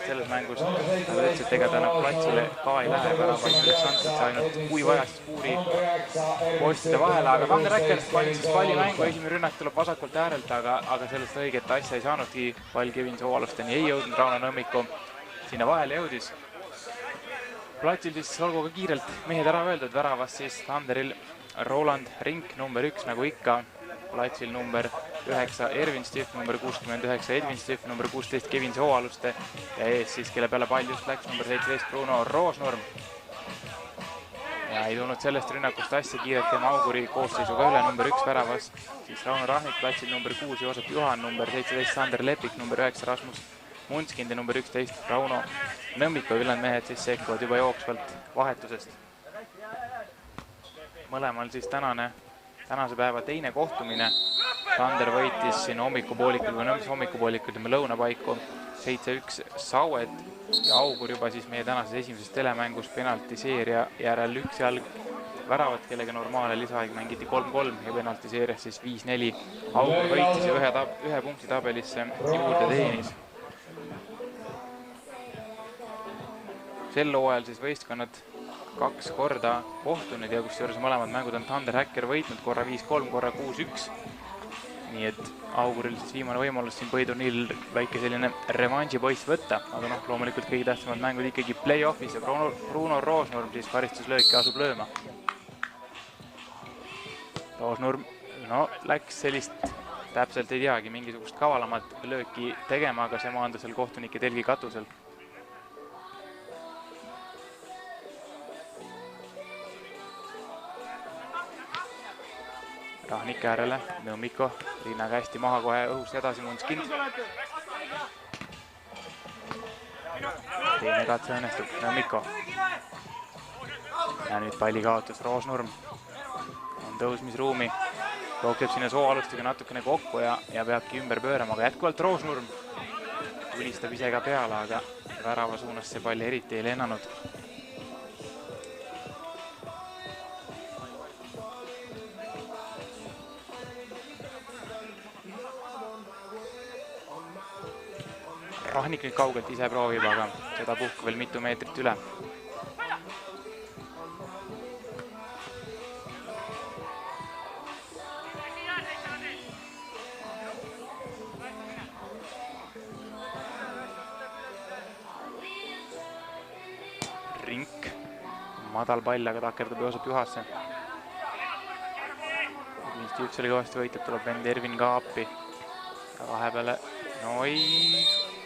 selles mängus, nagu ütles, et ega ta platsile ka ei lähe, väravaid üles antakse ainult, kui vaja, siis puuri postide vahele, aga Tander Häkker pani siis palli mängu, esimene rünnak tuleb vasakult äärelt, aga sellest õiget asja ei saanudki, pall Kevin Sooalusteni ei jõudnud, Rauno Nõmmiku sinna vahele jõudis. Platsil siis olgu ka kiirelt mehed ära öeldud, väravas siis Tanderil Roland Rink number 1 nagu ikka, platsil number 9 Ervin Stiff, number 69 Edvin Stiff, number 16 Kevin Sooaluste ja ees siis, kelle peale pall just läks, number 17 Bruno Roosnurm. Ja ei tulnud sellest rünnakust asja kiirelt tema Auguri koosseisuga üle, number 1 väravas, siis Rauno Rahnik, platsil number 6 Joosep Juhan, number 17 Sander Lepik, number 9 Rasmus Munskind ja number 11 Rauno Nõmmiku, ülejäänud mehed siis sekkuvad juba jooksvalt vahetusest. Mõlemal siis tänase päeva teine kohtumine. Tander võitis siin hommikupoolikul või nõmmis hommikupoolikul lõunapaiku 7-1 Sauet ja Augur juba siis meie tänases esimeses telemängus penaltiseeria järel üks jalg väravat, kellega normaalne lisaaeg mängiti 3-3 ja penaltiseerias siis 5-4. Augur võitis ja ühe punkti tabelisse juurde teenis. Sel hooajal siis võistkonnad 2 korda kohtunud ja kusjuures mõlemad mängud on Tander Häkker võitnud, korra 5-3, korra 6-1. Nii et Auguril siis viimane võimalus siin põhiturniiril väike selline revanži poiss võtta, aga loomulikult kõige tähtsamad mängud ikkagi play-offis ja Bruno Roosnurm siis karistuslööki asub lööma. Roosnurm läks sellist, täpselt ei teagi, mingisugust kavalamat lööki tegema, aga see maandus seal kohtunike telgi katusel. Rahnik äärele, Nõmmiko, rinnaga hästi maha kohe õhust edasi Munskind. Teine katse õnnestub, Nõmmiko. Ja nüüd palli kaotus, Roosnurm. On tõusmisruumi, jookseb sinna Sooalustega natukene kokku ja peabki ümber pöörama, aga jätkuvalt Roosnurm. Tulistab ise ka peale, aga värava suunas see palli eriti ei lennanud. Rahnik nüüd kaugelt ise proovib, aga seda puhku veel mitu meetrit üle. Rink, madal pall, aga takerdub Joosep Juhasse. Stiiv selle kõvasti võitleb, tuleb vend Ervin ka appi. Ja vahepeale,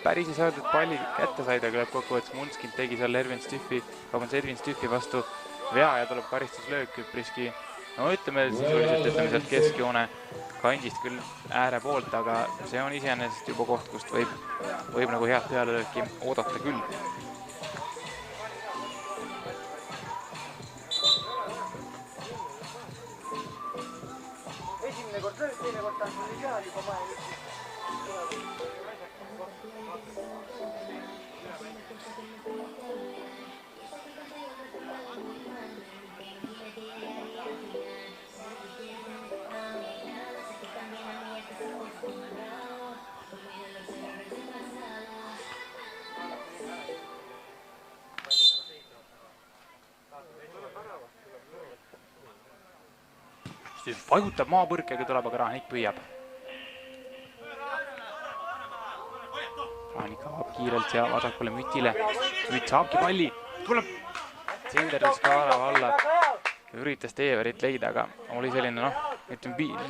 päris ei saadud, et palli kätte said, aga lõppkokkuvõttes Munskind tegi seal Edvin Stüffi vastu vea ja tuleb karistuslöök üpriski, ütleme sisuliselt sealt keskjoone kandist küll ääre poolt, aga see on iseenesest juba koht, kust võib nagu head pealelööki oodata küll. Esimene kord lööd, teine kord taas oli seal juba maja. Vajutab maapõrkega, tuleb, aga Rahnik püüab. Rahnik avab kiirelt ja vasakule Mütile. Müt saabki palli, tuleb Sinderdis ka alla. Üritas Teeverit leida, aga oli selline,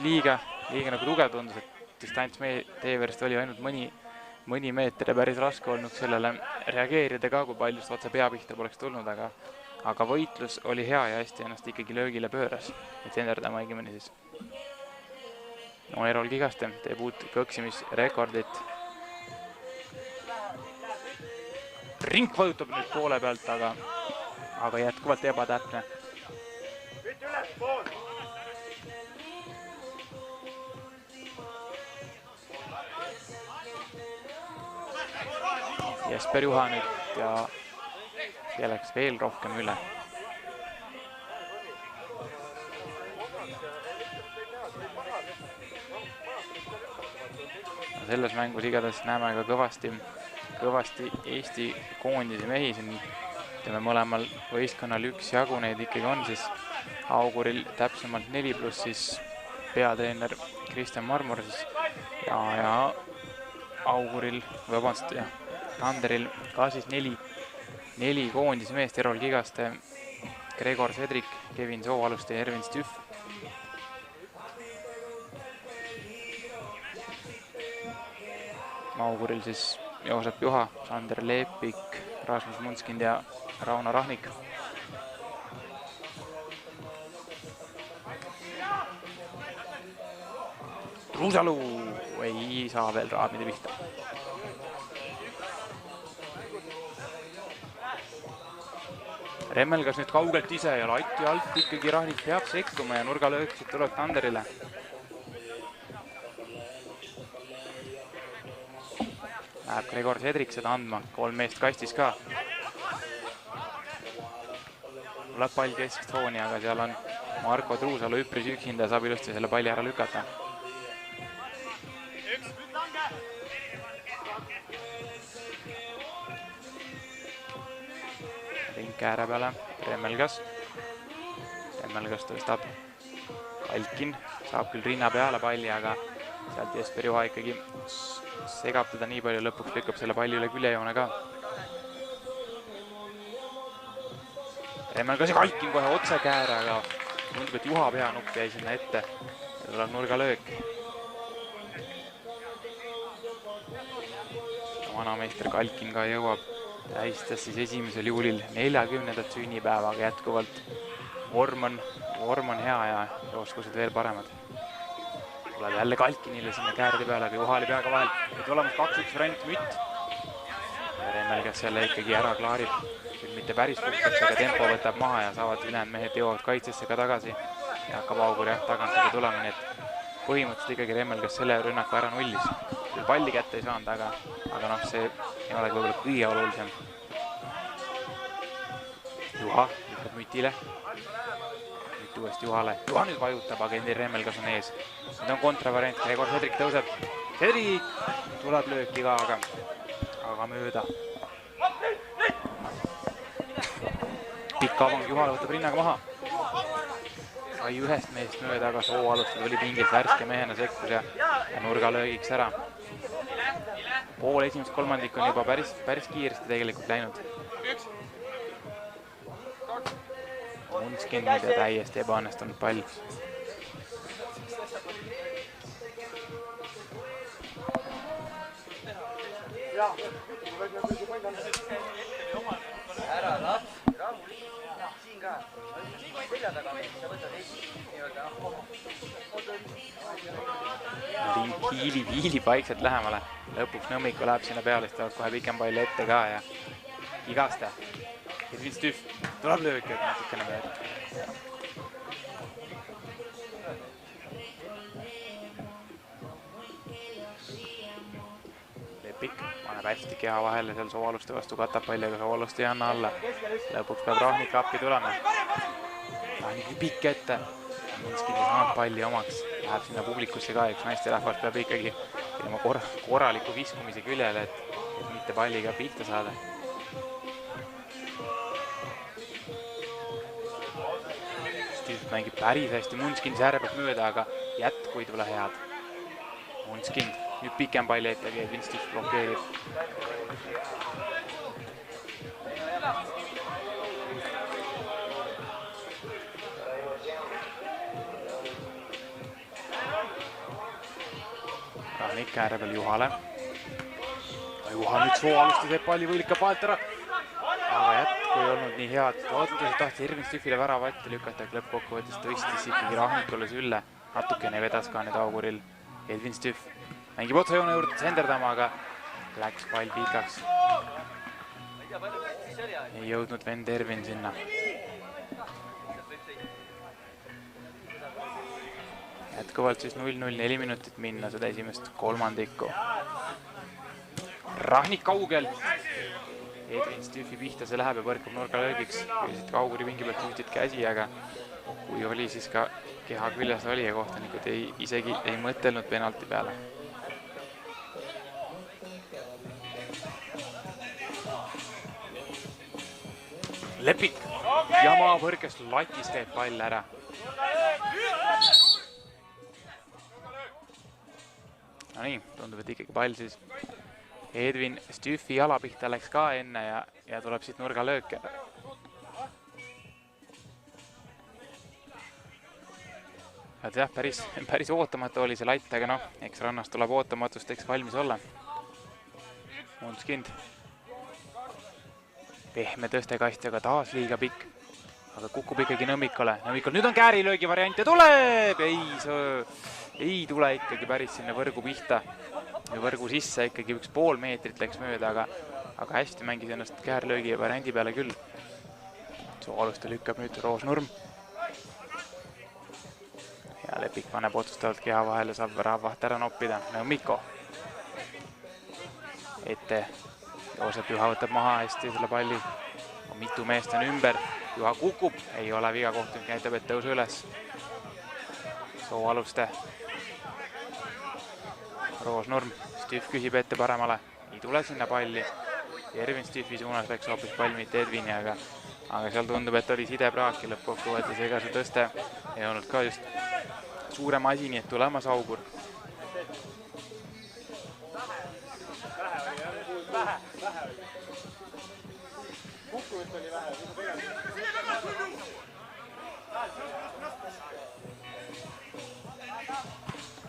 liiga nagu tugev tundus, et distants Teeverist oli ainult mõni meeter ja päris raske olnud sellele reageerida ka, kui paljust otse pea pihta poleks tulnud, aga võitlus oli hea ja hästi ennast ikkagi löögile pööras, et Senderdama õigemini siis. Erol Kigaste teeb uut kõksimisrekordit. Rink vajutab nüüd poole pealt, aga jätkuvalt ebatäpne. Jesper Juha nüüd ja see läks veel rohkem üle. Selles mängus igatahes näeme ka kõvasti kõvasti Eesti koondise mehi siin, ütleme mõlemal võistkonnal üksjagu neid ikkagi on, siis Auguril täpsemalt 4 pluss siis peatreener Kristjan Marmor siis ja Auguril, vabandust, jah, Tanderil ka siis 4 koondise meest, Erol Kigaste, Gregor Sedrik, Kevin Sooaluste ja Ervin Stüff. Auguril siis Joosep Juha, Sander Leepik, Rasmus Munskind ja Rauno Rahnik. Ruusalu ei saa veel raamide pihta. Remmelgas nüüd kaugelt ise ja lati alt ikkagi Rahnik peab sekkuma ja nurgalööksid tuleb Tanderile. Läheb Gregor Sedrik seda andma, 3 meest kastis ka. Tuleb pall keskfooni, aga seal on Marko Truusalu üpris üksinda ja saab ilusti selle palli ära lükata. Rink ääre peale, Remmelgas tõstab Kalkin, saab küll rinna peale palli, aga sealt Jesper Juha ikkagi segab teda nii palju, lõpuks lükkab selle palli üle küljejoone ka. Remmelgas ja Kalkin kohe otse kääre, aga tundub, et Juha peanupp jäi sinna ette ja tuleb nurgalöök. Vanameister Kalkin ka jõuab tähistas siis 1. juulil 40. sünnipäevaga jätkuvalt. Vorm on hea ja oskused veel paremad. Tuleb jälle Kalkinile sinna käärde peale, aga Juha oli peaga vahel. Nüüd olemas 2-1 variant Mütt. Remmelgas selle ikkagi ära klaarib. Küll mitte päris puhtaks, aga tempo võtab maha ja saavad ülejäänud mehed jõuavad kaitsesse ka tagasi. Ja hakkab Augur jah tagant seda tulema, nii et põhimõtteliselt ikkagi Remmelgas selle rünnaku ära nullis. Küll palli kätte ei saanud, aga noh, see ei ole võib-olla kõige olulisem. Juha lükkab Mütile. Mütt uuesti Juhale. Juha nüüd vajutab, aga Ender Remmelgas on ees. Nüüd on kontravariant, Gregor Sedrik tõuseb. Sedrik tuleb lööki ka, aga mööda. Pikk avang, Juhale võtab rinnaga maha. Sai ühest meest mööda, aga Sooalustada oli pingilt värske mehena sekkus ja nurgalöögiks ära. Pool esimest kolmandik on juba päris kiiresti tegelikult läinud. Munskind ja täiesti ebaõnnestunud pall. Ära laps, rahulikult. Siin ka. Selja taga mees, sa võtad Eesti. Viili paikselt lähemale. Lõpuks Nõmmiku läheb sinna peale, siis tuleb kohe pikem pall ette ka ja Kigaste. Edvin Stüff tuleb lööki, et natukene mööda. Lepik paneb hästi keha vahele seal Sooaluste vastu, katab palli, aga Sooaluste ei anna alla. Lõpuks peab Rahnik appi tulema. Rahnik pikk ette. Munskind ei saanud palli omaks. Läheb sinna publikusse ka, üks naisterahvas peab ikkagi ilma korraliku viskumise küljele, et mitte palliga pihta saada. Stüff mängib päris hästi, Munskind särbab mööda, aga jätku ei tule head. Munskind, nüüd pikem palli ette, Edvin Stüff blokeerib. Rahnik ääre peal Juhale. Juha nüüd Sooaluste teeb palli võilika paelt ära. Aga jätku ei olnud nii head. Tahtis Ervin Stüffile värava ette lükata, aga lõppkokkuvõttes tõstis ikkagi Rahnikule sülle. Natukene vedas ka nüüd Auguril. Edvin Stüff mängib otsajoone juurde senderdama, aga läks pall pikaks. Ei jõudnud vend Ervin sinna. Jätkuvalt siis 0-0, 4 minutit minna seda esimest kolmandikku. Rahnik kaugel. Edvin Stüffi pihta see läheb ja põrkub nurgalöögiks. Külisid ka Auguri vingi pealt juhtid käsi, aga kui oli, siis ka keha küljes oli ja kohtanikud isegi ei mõtelnud penalti peale. Lepik ja maapõrkes latis käib pall ära. No nii, tundub, et ikkagi pall siis Edvin Stüfi jala pihta läks ka enne ja tuleb siit nurgalöök. Et jah, päris ootamatu oli see latt, aga noh, eks rannas tuleb ootamatust, eks valmis olla. Mundskind. Pehme tõstekast, aga taas liiga pikk. Aga kukub ikkagi Nõmmikule. Nõmmikul nüüd on käärilöögi variant ja tuleb! Ei tule ikkagi päris sinna võrgu pihta. Ja võrgu sisse ikkagi 1,5 meetrit läks mööda, aga hästi mängis ennast käärilöögi variandi peale küll. Sooaluste lükkab nüüd Roos Nurm. Ja Lepik paneb otsustavalt keha vahele, saab Raavaht ära noppida. Nõmmiko. Ette. Joosep Juha võtab maha hästi selle palli. Mitu meest on ümber. Juha kukub. Ei ole viga, kohtunik näitab, et tõusu üles. Sooaluste. Roos Nurm. Stüf küsib ette paremale. Ei tule sinna palli. Ervin Stüfi suunas läks hoopis pall mitte Edvini, aga seal tundub, et oli sidepraak ja lõppkokkuvõttes ega see tõste ei olnud ka just suurem asi, nii et tulemas augur.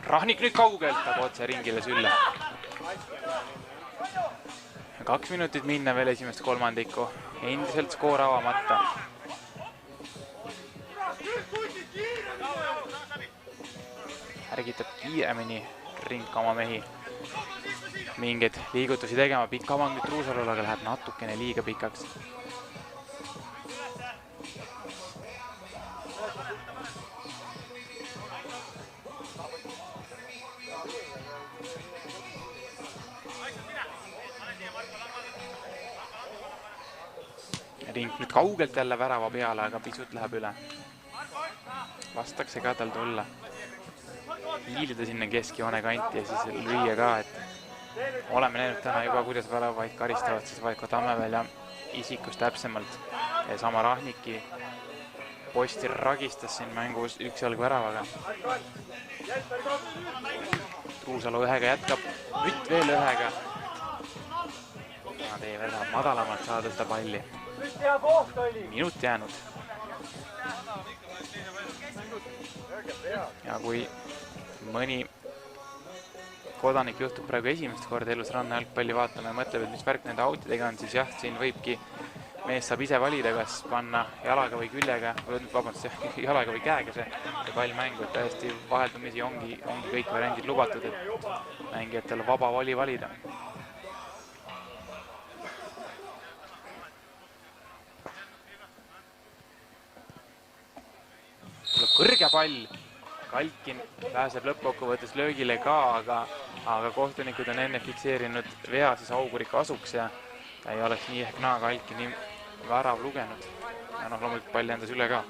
Rahnik nüüd kaugelt, aga otse ringile sülle. 2 minutit minna veel esimest kolmandikku. Endiselt skoor avamata. Ärgitab kiiremini Rink oma mehi mingeid liigutusi tegema. Pikk avang nüüd Truusalul, aga läheb natukene liiga pikaks. Rink nüüd kaugelt jälle värava peale, aga pisut läheb üle. Lastakse ka tal tulla. Hiilida sinna keskjoone kanti ja siis lüüa ka, et oleme näinud täna juba, kuidas väravaid karistavad siis Vaiko Tammeväel ja isikus täpsemalt. Ja sama Rahniki posti ragistas siin mängus üksjalg väravaga. Truusalu ühega jätkab, Mütt veel ühega. Nad ei väga madalamalt saada seda palli. Minut jäänud. Ja kui mõni kodanik juhtub praegu esimest korda elus ranna jalgpalli vaatama ja mõtleb, et mis värk nende autidega on, siis jah, siin võibki mees saab ise valida, kas panna jalaga või küljega, jalaga või käega see pall mängu, et täiesti vaheldumisi ongi kõik variandid lubatud, et mängijatel vaba vali valida. Tuleb kõrge pall. Kalkin pääseb lõppkokkuvõttes löögile ka, aga kohtunikud on enne fikseerinud vea siis auguri kasuks ja ei oleks nii ehk naa Kalkini värav lugenud. Ja noh, loomulikult pall endas üle ka.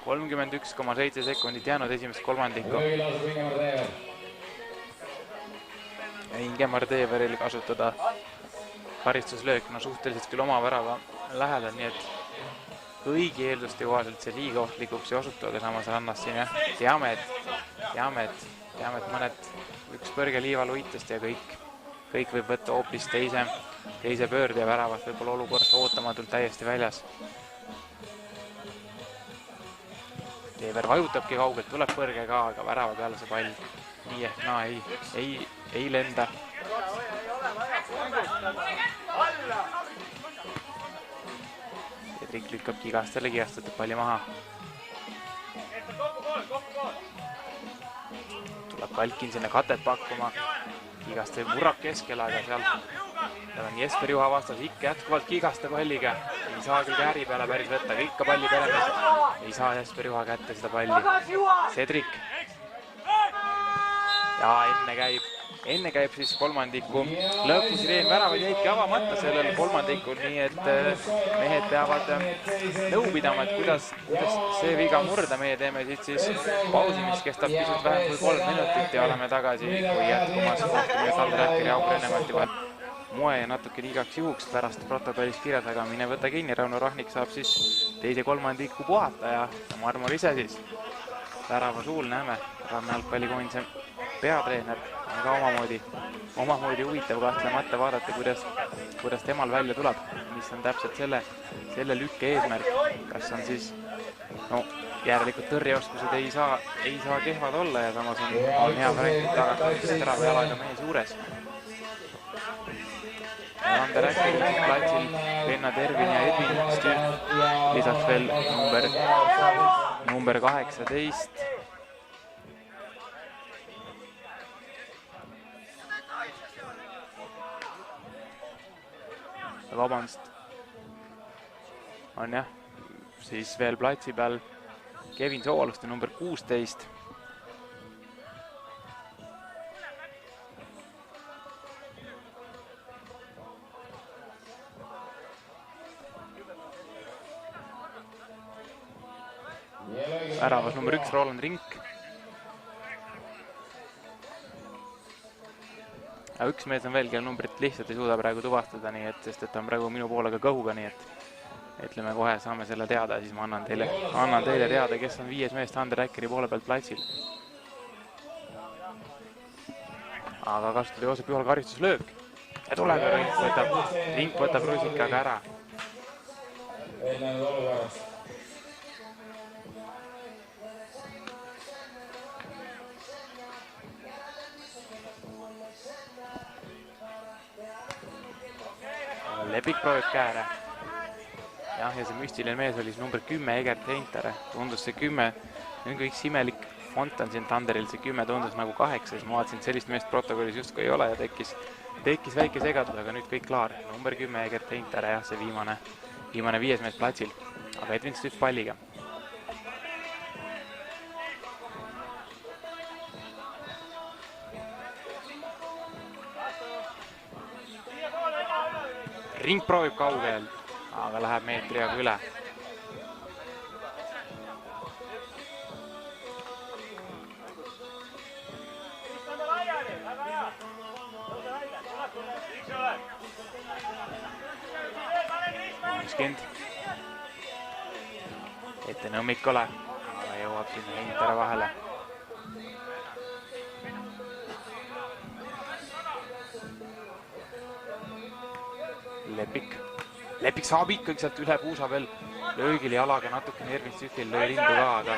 31,7 sekundit jäänud esimest kolmandikku. Ingemar Teeveril kasutada karistuslöök, no suhteliselt küll oma värava lähedal, nii et kõigi eelduste kohaselt see liiga ohtlikuks ei osutu, aga samas rannas siin jah, teame, et mõned üks põrge liival uitast ja kõik võib võtta hoopis teise pöörde ja väravat võib-olla olukorrast ootamatult täiesti väljas. Teever vajutabki kaugelt, tuleb põrge ka, aga värava peale see pall nii ehk naa ei lenda. Edrik lükkab Kigastele, Kigastatud palli maha. Tuleb Kalkin sinna katet pakkuma. Kigaste murrab keskele, aga seal on Jesper Juha vastas ikka jätkuvalt Kigaste palliga. Ei saa küll kääri peale päris võtta, aga ikka palli peremees. Ei saa Jesper Juha kätte seda palli. Cedric. Ja enne käib siis kolmandiku lõpusireen, väravaid jäidki avamata sellel kolmandikul, nii et mehed peavad nõu pidama, et kuidas see viga murda. Meie teeme siis pausi, mis kestab pisut vähem kui 3 minutit ja oleme tagasi, kui jätkumas kohtumine Sander Äkkeri Augur Ennemati vahel. moe ja natuke igaks juhuks pärast protokollis kirjas, aga mine võta kinni, Rauno Rahnik saab siis teise kolmandiku puhata ja Marmor ise siis värava suul näeme. Ranna jalgpallikoondise peatreener on ka omamoodi huvitav kahtlemata vaadata, kuidas temal välja tuleb, mis on täpselt selle lükke eesmärk, kas on siis järelikult tõrjeoskused ei saa kehvad olla ja samas on hea variant tagada terava jalaga mees juures. Ander Äkker platsil, Venna Tervin ja Edvin Stüht, lisaks veel number 18. Vabandust, on jah, siis veel platsi peal Kevin Sooluste number 16. Väravas number 1 Roland Rink. Ja üks mees on veel, kelle numbrit lihtsalt ei suuda praegu tuvastada, nii et, sest et ta on praegu minu poolega kõhuga, nii et ütleme kohe, saame selle teada, siis ma annan teile teada, kes on 5 meest Ander Äkkeri poole pealt platsil. Aga kasutada Joosep Juhal karistuslöök. Ja tuleb Rink võtab rusikaga ära. Lepik proovib kääre. Jah, ja see müstiline mees oli siis number 10 Egert Heintare. Tundus see 10, see on üks imelik font on siin Tanderil, see 10 tundus nagu 8, siis ma vaatasin, et sellist meest protokollis justkui ei ole ja tekkis väike segadus, aga nüüd kõik klaar. Number 10 Egert Heintare, jah, see viimane 5 mees platsil, aga Edvin Stüht palliga. Ring proovib kaugelt, aga läheb meetriga üle. Munskind. Ette Nõmmikule, aga jõuab sinna Heintare vahele. Lepik saab ikkagi sealt üle puusa veel löögil jalaga natukene Ervin Stühtil lõi rindu ka,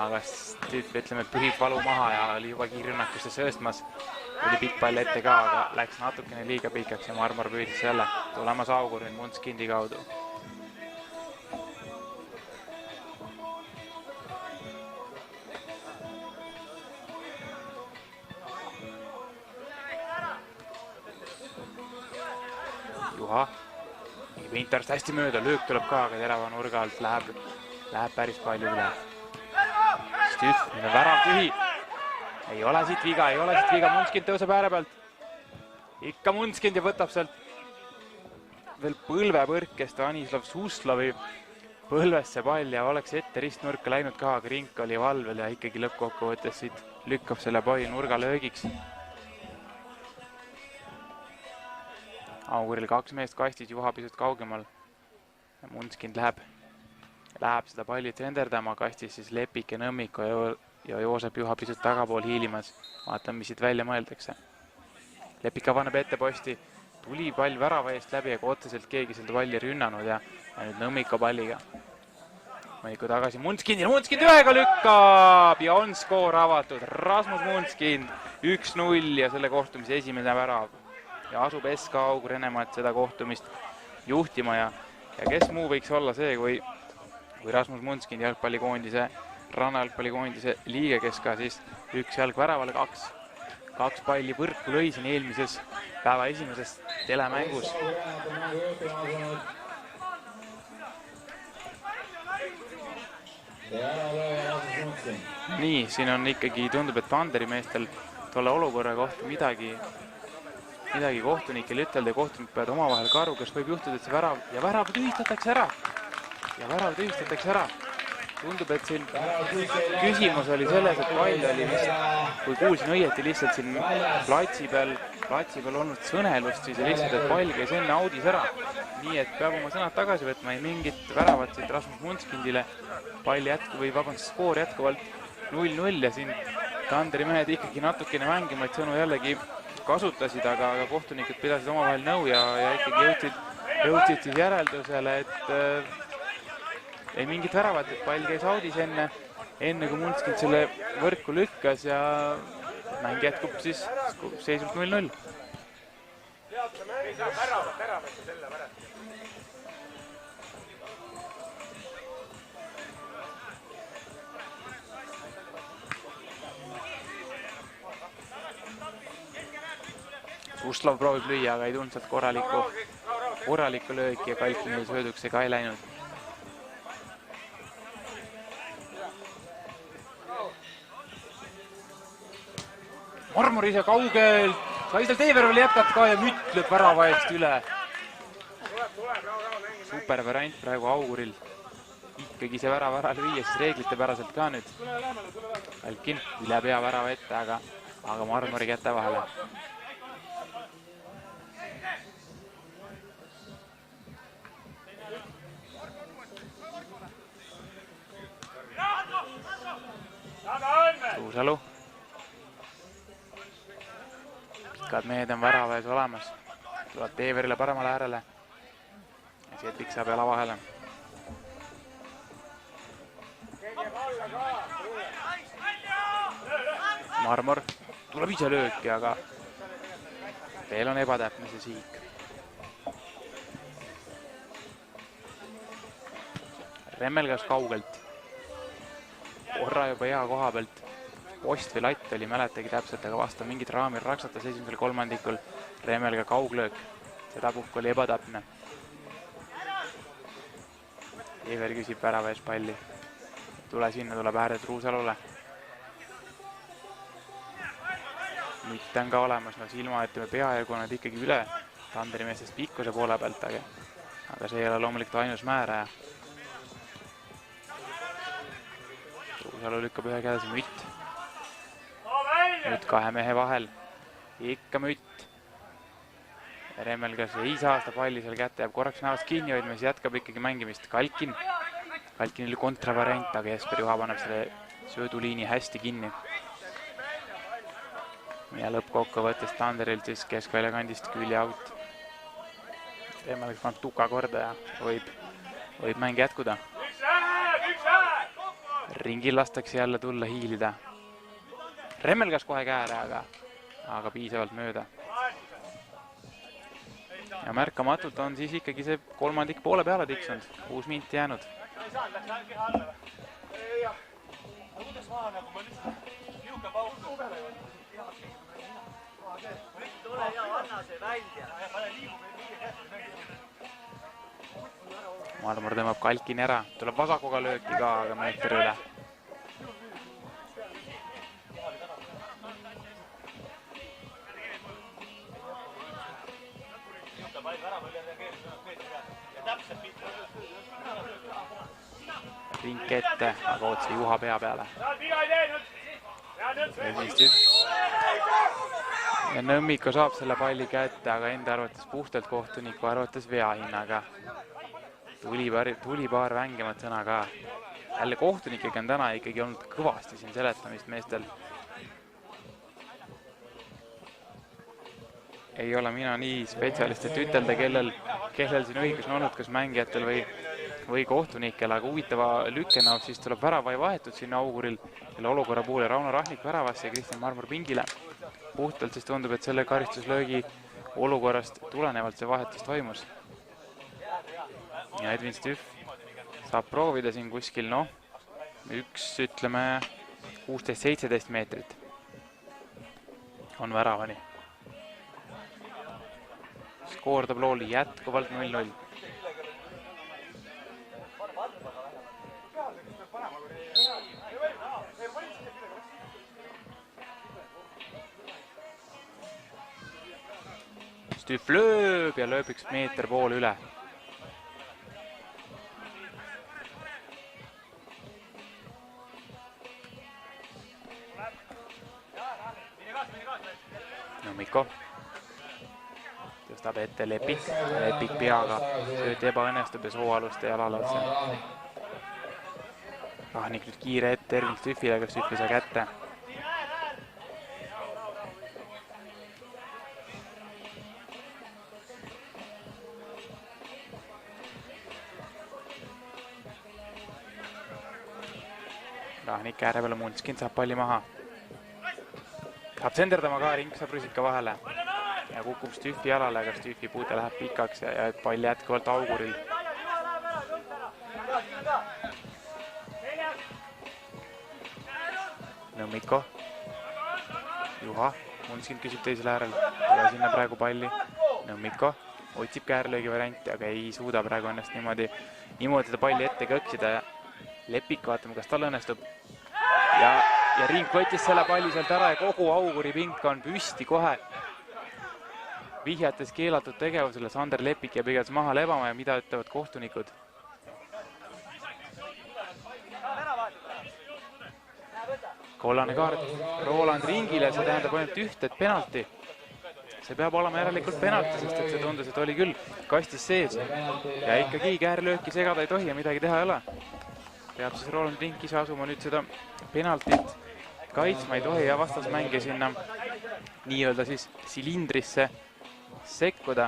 aga Stüht, ütleme, pühib valu maha ja oli juba kiirrünnakusse sööstmas. Oli pikk pall ette ka, aga läks natukene liiga pikaks ja Marmor püüdis jälle tulemas augur nüüd Munskindi kaudu. Juha. Vintarst hästi mööda, löök tuleb ka, aga terava nurga alt läheb päris palju üle. Stüht, nüüd on värav tühi. Ei ole siit viga, Munskind tõuseb ääre pealt. Ikka Munskind ja võtab sealt veel põlvepõrkest Anislav Suslovi põlvesse pall ja oleks ette ristnurka läinud ka, aga Rink oli valvel ja ikkagi lõppkokkuvõttes siit lükkab selle palli nurgalöögiks. Auguril 2 meest kastis, Juha pisut kaugemal. Munskind läheb seda palli tsenderdama, kastis siis Lepik ja Nõmmik ja Joosep Juha pisut tagapool hiilimas. Vaatame, mis siit välja mõeldakse. Lepik avaneb ette posti, tuli pall värava eest läbi, aga otseselt keegi seda palli rünnanud ja nüüd Nõmmiko palliga. Nõmmiko tagasi Munskindile, Munskind ühega lükkab ja on skoor avatud. Rasmus Munskind 1-0 ja selle kohtumise esimene värav. Ja asub SK Augur Enemaat seda kohtumist juhtima ja kes muu võiks olla see, kui Rasmus Munskind jalgpallikoondise, Ranna jalgpallikoondise liige, kes ka siis 1 jalg väravale 2 palli võrku lõi siin eelmises päeva esimeses telemängus. Nii, siin on ikkagi, tundub, et Tanderi meestel tolle olukorra kohta midagi kohtunikel ütelda ja kohtunik peavad omavahel ka aru, kas võib juhtuda, et see värav tühistatakse ära. tundub, et siin küsimus oli selles, et pall oli vist, kui kuulsin õieti, lihtsalt siin platsi peal olnud sõnelust, siis lihtsalt, et pall käis enne audis ära. Nii et peab oma sõnad tagasi võtma, ei mingit väravat siit Rasmus Munskindile. Pall skoor jätkuvalt 0-0 ja siin Tanderi mehed ikkagi natukene mängimaid sõnu jällegi kasutasid, aga kohtunikud pidasid omavahel nõu ja ikkagi jõudsid siis järeldusele, et ei mingit väravat, et pall käis audis enne kui Munskind selle võrku lükkas ja mäng jätkub siis seisult 0-0. Suslov proovib lüüa, aga ei tulnud sealt korralikku lööki ja Kalkinile sööduks see ka ei läinud. Marmor ise kaugelt, sai seal Teever veel jätkata ka ja Mütt lööb värava eest üle. Super variant praegu Auguril. Ikkagi see värava ära lüüa, siis reeglite päraselt ka nüüd. Kalkin üle pea värava ette, aga Marmori käte vahele. Ruusalu. Pikad mehed on värava ees olemas. Tulevad Teeverile paremale äärele. Ja Setik saab jala vahele. Marmor tuleb ise lööki, aga veel on ebatäpne see siik. Remmelgas kaugelt. Korra juba hea koha pealt. Post või latt oli, mäletagi täpselt, aga vastu mingit raamil raksatas esimesel kolmandikul. Remmelga kauglöök. Seda puhku oli ebatäpne. Teever küsib värava ees palli. Tule sinna, tuleb ääret Ruusalule. Mütt on ka olemas, no silma ütleme peaaegu nad ikkagi üle Tanderi meestest pikkuse poole pealt, aga see ei ole loomulikult ainus määraja. Ruusalu lükkab ühe käes Mütt. Mütt kahe mehe vahel. Ikka Mütt. Remmelgas ei saa seda palli seal kätte, jääb korraks näost kinni hoidma, siis jätkab ikkagi mängimist. Kalkin oli kontravariant, aga Jesper Juha paneb selle sööduliini hästi kinni. Ja lõppkokkuvõttes Tanderilt siis keskvälja kandist külje out. Remmelgas paneb tuka korda ja võib mäng jätkuda. Ringil lastakse jälle tulla hiilida. Remmelgas kohe kääre, aga piisavalt mööda. Ja märkamatult on siis ikkagi see kolmandik poole peale tiksunud. 6 minti jäänud. Marmor tõmbab Kalkini ära, tuleb vasakuga lööki ka, aga meeter üle. Rink ette, aga otse Juha pea peale. Ja Nõmmiko saab selle palli kätte, aga enda arvates puhtalt kohtuniku arvates veahinnaga. Tuli paar vängemat sõna ka. Jälle kohtunikega on täna ikkagi olnud kõvasti siin seletamist meestel. Ei ole mina nii spetsialist, et ütelda, kellel siin õigus on olnud, kas mängijatel või kohtunikel, aga huvitava lükkena siis tuleb väravai vahetud sinna Auguril selle olukorra puhul ja Rauno Rahnik väravasse ja Kristjan Marmor pingile. Puhtalt siis tundub, et selle karistuslöögi olukorrast tulenevalt see vahetus toimus. Ja Edvin Stüff saab proovida siin kuskil, ütleme 16-17 meetrit on väravani. Skoor tablooli jätkuvalt 0-0. Stüff lööb ja lööb 1 meeter pool üle. Nõmmiko tõstab ette Lepik peaga, sööt ebaõnnestub ja sooaluste jalale otse. Rahnik nüüd kiire ette terving Stüffile, aga Stüff ei saa kätte. Rahnik ääre peale, Munskind saab palli maha. Saab senderdama ka, Rink saab rusika vahele. Ja kukub Stüffi jalale, aga Stüffi puude läheb pikaks ja pall jätkuvalt Auguril. Nõmmiko. Juha, Munskind küsib teisel äärel. Ja sinna praegu palli. Nõmmiko otsib käärlöögi varianti, aga ei suuda praegu ennast niimoodi seda palli ette kõksida. Lepik, vaatame, kas tal õnnestub. Ja Rink võttis selle palli sealt ära ja kogu Auguri pink on püsti kohe. Vihjates keelatud tegevusele, Sander Lepik jääb igatahes maha lebama ja mida ütlevad kohtunikud. Kollane kaart Roland Ringile, see tähendab ainult ühte, et penalti. See peab olema järelikult penalti, sest et see tundus, et oli küll kastis sees. Ja ikkagi käärlööki segada ei tohi ja midagi teha ei ole. Peab siis Roland Rink ise asuma nüüd seda penaltit kaitsma, ei tohi ja vastasmängija sinna nii-öelda siis silindrisse sekkuda.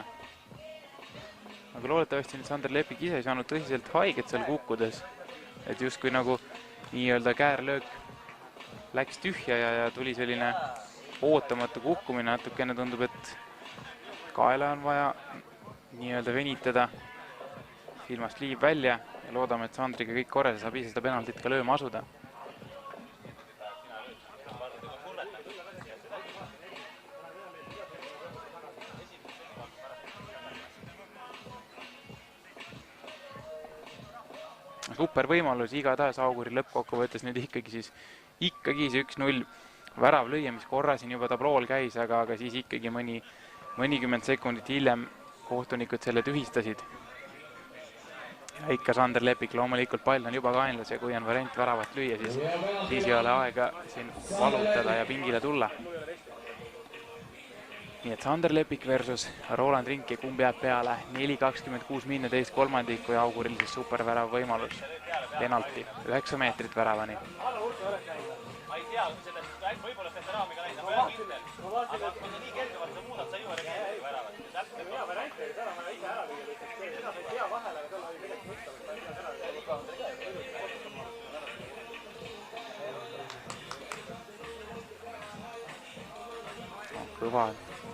Aga loodetavasti nüüd Sander Lepik ise ei saanud tõsiselt haiget seal kukkudes. Et justkui nagu nii-öelda käärlöök läks tühja ja tuli selline ootamatu kukkumine. Natukene tundub, et kaela on vaja nii-öelda venitada silmast liiv välja ja loodame, et Sandriga kõik korras saab ise seda penaltit ka lööma asuda. Super võimalus igatahes Auguri lõppkokkuvõttes nüüd ikkagi see 1-0 värav lüüa, mis korra siin juba tablool käis, aga siis ikkagi mõnikümmend sekundit hiljem kohtunikud selle tühistasid. Ja ikka Sander Lepik, loomulikult pall on juba kaenlas ja kui on variant väravat lüüa, siis ei ole aega siin valutada ja pingile tulla. Nii et Sander Lepik versus Roland Rink ja kumb jääb peale 4.26 minna teist kolmandiku ja Auguril siis supervärav võimalus. Penalti, 9 meetrit väravani.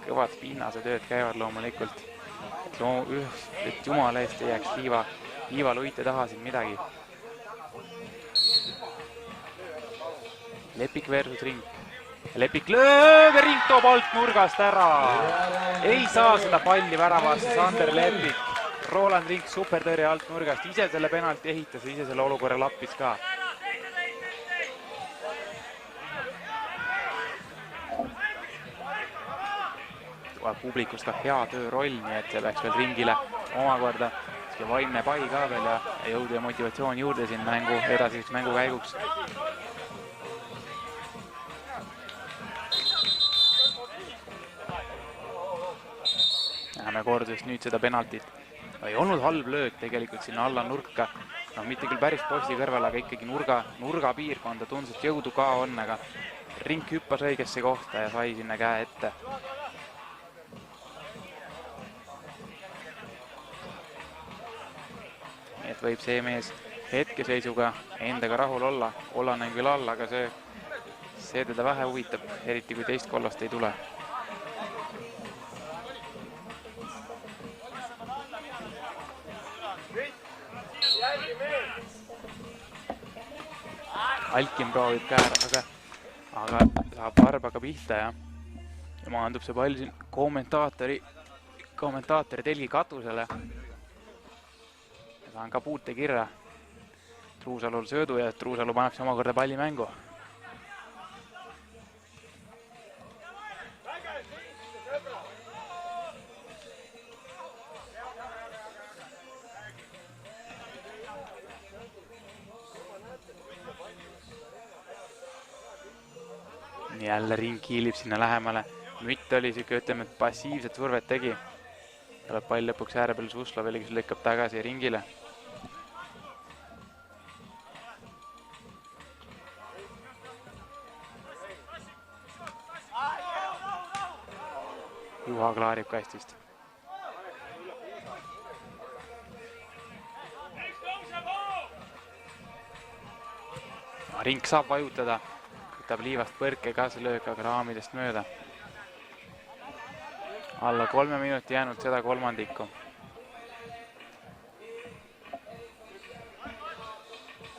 Kõvad pinnasetööd käivad loomulikult, et jumala eest ei jääks liiva luite taha siin midagi. Lepik versus Rink. Lepik lööb ja Rink toob alt nurgast ära. Ei saa seda palli väravasse Sander Lepik. Roland Rink supertõrje alt nurgast, ise selle penalti ehitas, ise selle olukorra lappis ka. Publikust ka hea tööroll, nii et see peaks veel Ringile omakorda vaimne pai ka veel ja jõudu ja motivatsioon juurde siin edasiseks mängukäiguks. Näeme kordust nüüd seda penaltit. Ei olnud halb löök tegelikult sinna alla nurka. No mitte küll päris posti kõrval, aga ikkagi nurga piirkonda tundus, et jõudu ka on, aga Rink hüppas õigesse kohta ja sai sinna käe ette. Et võib see mees hetkeseisuga endaga rahul olla. Kollane on küll all, aga see teda vähe huvitab, eriti kui teist kollast ei tule. Alkin proovib käär, aga saab varbaga pihta ja maandub see pall siin kommentaatori telgi katusele. Saan ka puute kirja Truusalul söödu ja Truusalu pannakse omakorda palli mängu. Jälle ring kiilib sinna lähemale. Mütt oli siuke, ütleme, et passiivset survet tegi. Tuleb pall lõpuks ääre peal Suslovile, kes lükkab tagasi ringile. Juha klaarib kastist. Ring saab vajutada, võtab liivast põrke ka see löök, aga raamidest mööda. Alla 3 minuti jäänud seda kolmandikku.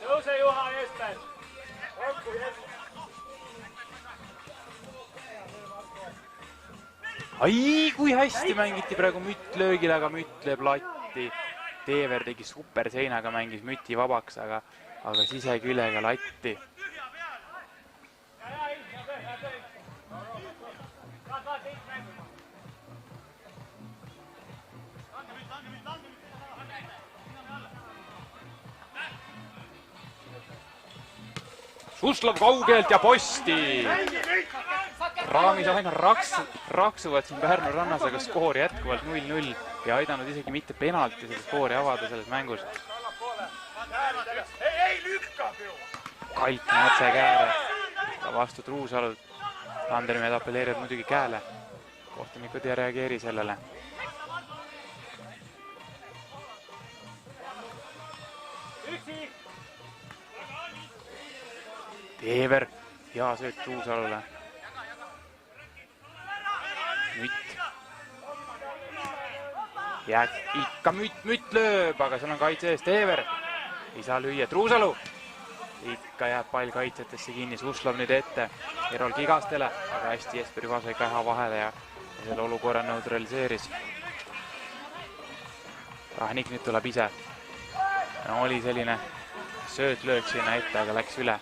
Tõuse Juha Jesper! Ai, kui hästi mängiti praegu Mütt löögil, aga Mütt lööb latti. Teever tegi super seinaga, mängis Müti vabaks, aga siseküljega latti. Suslov kaugelt ja posti! Raamis aina raksuvad siin Pärnu rannas, aga skoor jätkuvalt 0-0 ja aidanud isegi mitte penalti seda skoori avada selles mängus. Kalkin otse kääre, vastu Truusalult. Landermeed apelleerivad muidugi käele. Kohtunikud ei reageeri sellele. Teever, hea sööt Truusalule. Mütt. Ja ikka Mütt lööb, aga seal on kaitse ees Teever. Ei saa lüüa Truusalu. Ikka jääb pall kaitsetesse kinni, Suslov nüüd ette. Erol Kigastele, aga hästi Jesper Juha sai käha vahele ja selle olukorra neutraliseeris. Rahnik nüüd tuleb ise. No, oli selline söötlöök sinna ette, aga läks üle.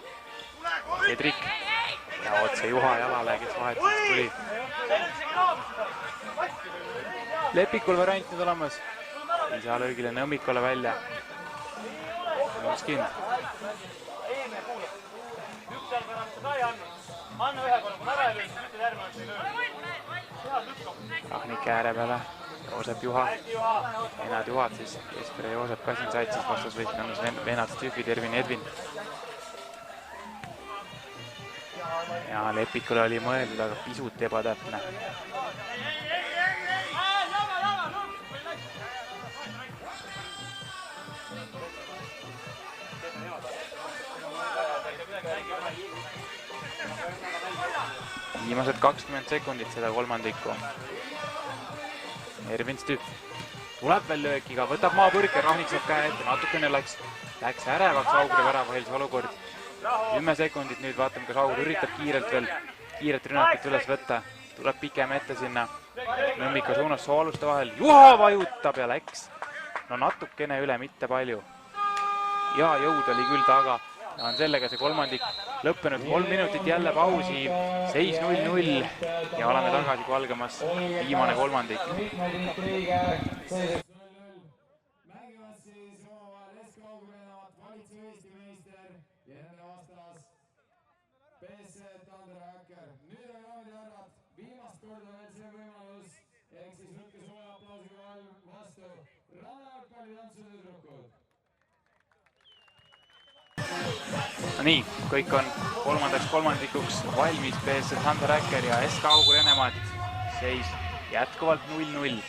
Kedrik ja otse Juha jalale, kes vahetusest tuli. Lepikul variant nüüd olemas. Ei saa löögile Nõmmikule välja. Nõmskind. Rahnik ääre peale. Joosep Juha. Venad Juhad siis. Jesper ja Joosep ka siin satsis vastasvõitlemas. Venad Stüfi, Tervin, Edvin. Ja Lepikule oli mõeldud, aga pisut ebatäpne. Viimased 20 sekundit seda kolmandikku. Ervin Stüpp tuleb veel löökiga, võtab maapõrke, Rahnik saab käe ette, natukene läks ärevaks Augri väravahelise olukord. 10 sekundit nüüd, vaatame, kas Augur üritab kiiret rünnakut üles võtta. Tuleb pikem ette sinna Nõmmika suunas sooluste vahel. Juha vajutab ja läks. No natukene üle, mitte palju. Ja jõud oli küll taga. Ja on sellega see kolmandik lõppenud. 3 minutit jälle pausi. Seis 0-0 ja oleme tagasi, kui algamas viimane kolmandik. No nii, kõik on kolmandaks kolmandikuks valmis. BSC Sander Äkker ja SK Augur Enemaat. Seis jätkuvalt 0-0.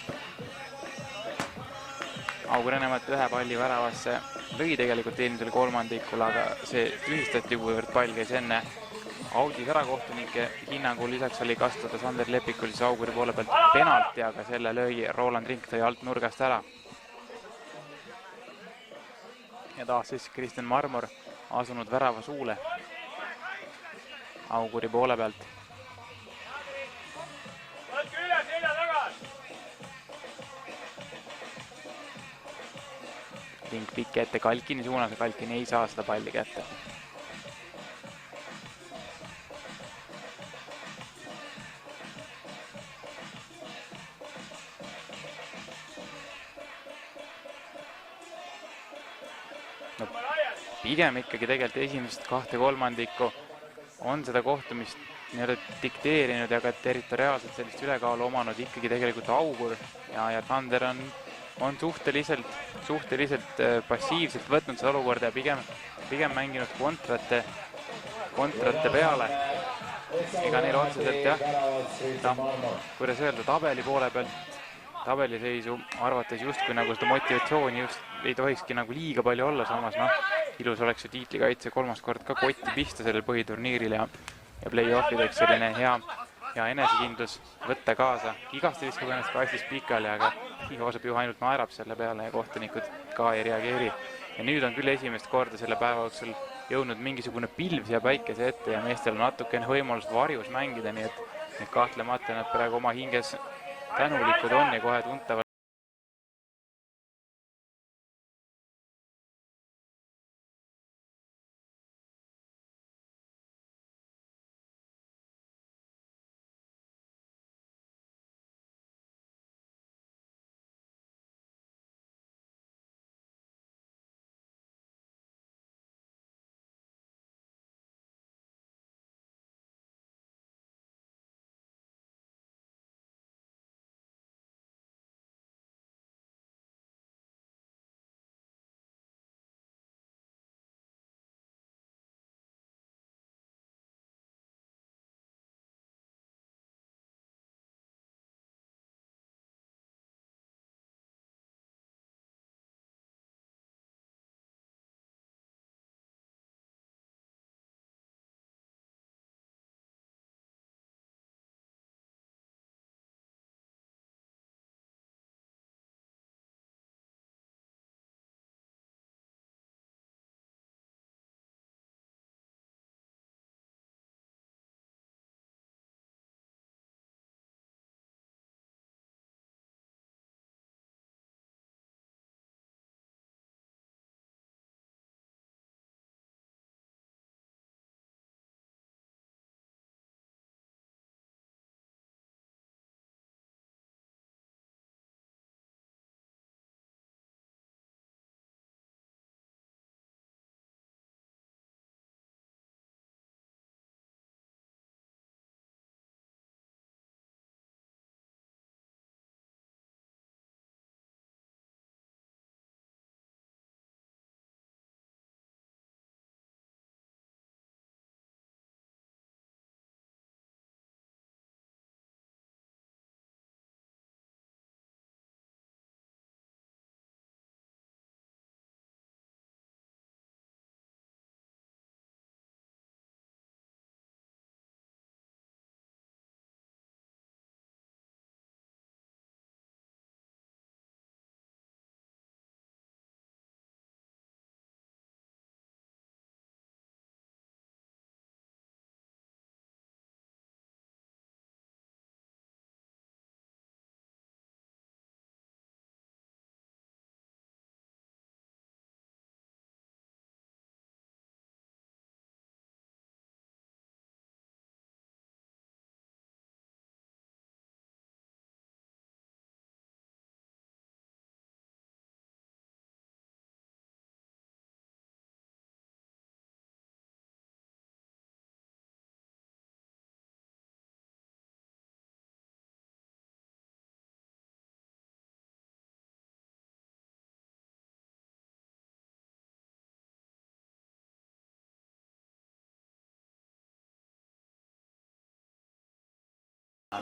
Augur Enemaat ühe palli väravasse lõi tegelikult eelmisel kolmandikul, aga see tühistati, kuivõrd pall käis enne audis ära. Kohtunike hinnangul lisaks oli kasutada Sander Lepikul siis Auguri poole pealt penalti, aga selle löögi Roland Rink tõi alt nurgast ära. Ja taas siis Kristjan Marmor asunud värava suule Auguri poole pealt. Ring pikk ette Kalkini suunas ja Kalkin ei saa seda palli kätte. No, pigem ikkagi tegelikult esimest kahte kolmandikku on seda kohtumist nii-öelda dikteerinud ja ka territoriaalselt sellist ülekaalu omanud ikkagi tegelikult Augur ja Thunder on suhteliselt passiivselt võtnud seda olukorda ja pigem mänginud kontrate peale. Ega neil otseselt jah, kuidas öelda, tabeli poole pealt, tabeliseisu arvates justkui nagu seda motivatsiooni just ei tohikski nagu liiga palju olla, samas ilus oleks ju tiitlikaitse 3. kord ka kotti pista sellel põhiturniiril ja play-offideks selline hea enesekindlus võtta kaasa. Igasti viskab ennast kastist pikali, aga Joosep ju ainult naerab selle peale ja kohtunikud ka ei reageeri. Ja nüüd on küll esimest korda selle päeva jooksul jõudnud mingisugune pilv siia päikese ette ja meestel on natukene võimalus varjus mängida, nii et kahtlemata nad praegu oma hinges tänulikud on ja kohe tuntavad.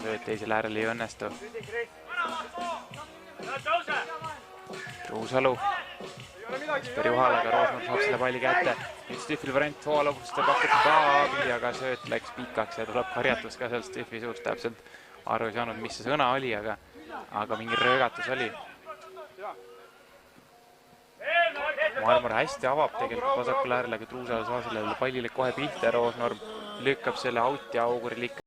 Sööt teisel äärel ei õnnestu. Ruusalu. Kasper Juhalaga Roosmar saab selle palli kätte. Nüüd Stiffil variant Voolov, seda pakub ka, aga sööt läks pikaks ja tuleb karjatus ka seal Stiffi suust. Täpselt aru ei saanud, mis see sõna oli, aga mingi röögatus oli. Marmor hästi avab tegelikult vasakul äärel, aga Truusalu saa sellele pallile kohe pihta ja Roosnorm lükkab selle out ja Auguril ikka